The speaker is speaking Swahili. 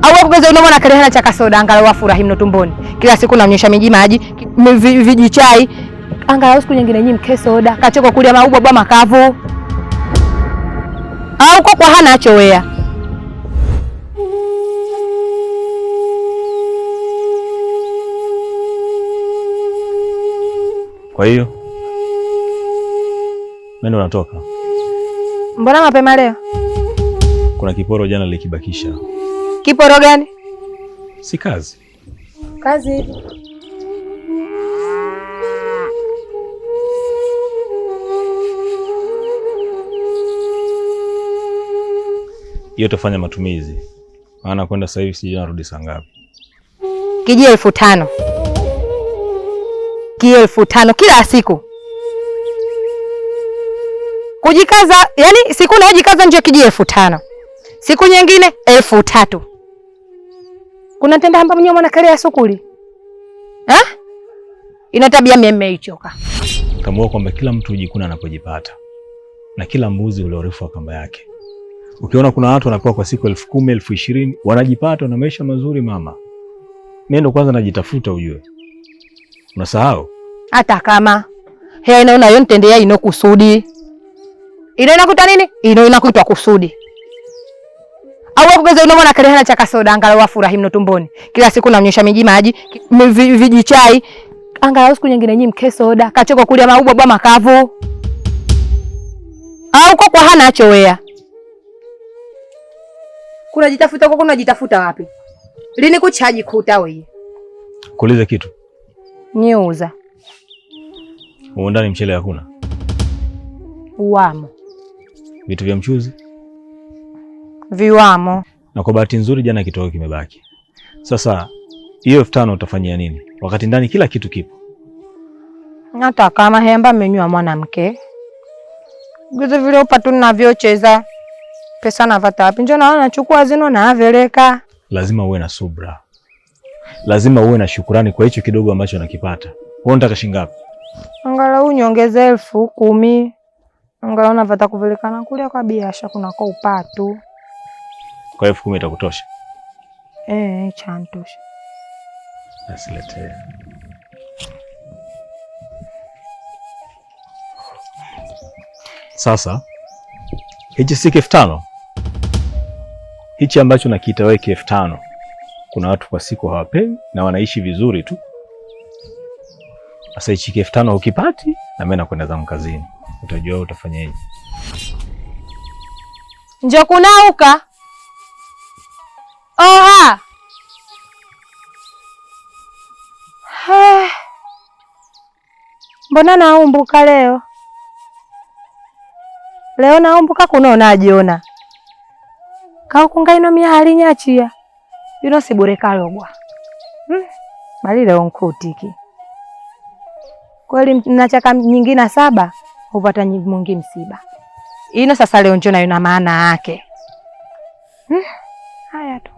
Au kugeza unamwona kelehana cha kasoda angalau afurahi mno tumboni. Kila siku namnyesha miji maji, viji chai. Angalau siku nyingine nyinyi mke soda, kachoko kulia maubwa bwa makavu. Au kwa hana achowea. Kwa hiyo nani unatoka? Mbona mapema leo? Kuna kiporo jana likibakisha. Kiporo gani? Si kazi. Kazi. Hiyo tufanya matumizi. Maana kwenda sasa hivi sijui narudi saa ngapi. Kijia 1500. Kijia 1500 kila siku. Kujikaza, yani siku unayojikaza ndio kijia 1500. Siku nyingine 3000. Kuna tenda hamba mnyo mwana kale ya sukuli. Ina tabia mimi ichoka. Tambua kwamba kila mtu hujikuna anapojipata. Na kila mbuzi ule urefu wa kamba yake. Ukiona kuna watu wanapewa kwa siku 10,000, 20,000, wanajipata na maisha mazuri mama. Mimi ndo kwanza najitafuta ujue. Unasahau? Hata kama hea inaona yo ntendea ino kusudi. Ino inakuta nini? Ino inakuitwa kusudi. Au kugeza unamwona kelehana cha kasoda angalau afurahi mno tumboni. Kila siku namnyesha miji maji, viji chai. Angalau siku nyingine nyinyi mke soda, kachoko kulia maubwa bwa makavu. Au kwa hana achowea. Kuna jitafuta kwa kuna jitafuta wapi? Lini kuchaji kuta wewe? Kuuliza kitu. Niuza. Uondani mchele hakuna? Uwamo. Vitu vya mchuzi? Viwamo. Na kwa bahati nzuri jana kitoweo kimebaki. Sasa hiyo 5,000 utafanyia nini? Wakati ndani kila kitu kipo. Hata kama hemba menywa mwanamke. Gizo vile upatu ninavyocheza. Pesa navata wapi? Njoo naona nachukua zino na aveleka. Lazima uwe na subra. Lazima uwe na shukrani kwa hicho kidogo ambacho unakipata. Wewe unataka shilingi ngapi? Angalau nyongeze 10,000. Angalau navata kuvelekana kulia kwa biashara kuna kwa upatu. Kwa 10,000 itakutosha? Chantosha. Asilete. Sasa hichi si 5,000. Hichi ambacho nakiita wewe 5,000. Kuna watu kwa siku hawapewi na wanaishi vizuri tu. Sasa hichi 5,000 ukipati na mimi nakwenda zangu kazini. Utajua utafanyaje. Njoo kunauka. Oha. Mbona naumbuka leo? Leo naumbuka kuno najiona. Kao kungaino mia hali nyachia. Yuno sibure kalogwa. Bali leo nkutiki. Kweli nachaka nyingine 7 upata mwingi msiba. Ino sasa leo njoo na maana yake. Haya tu.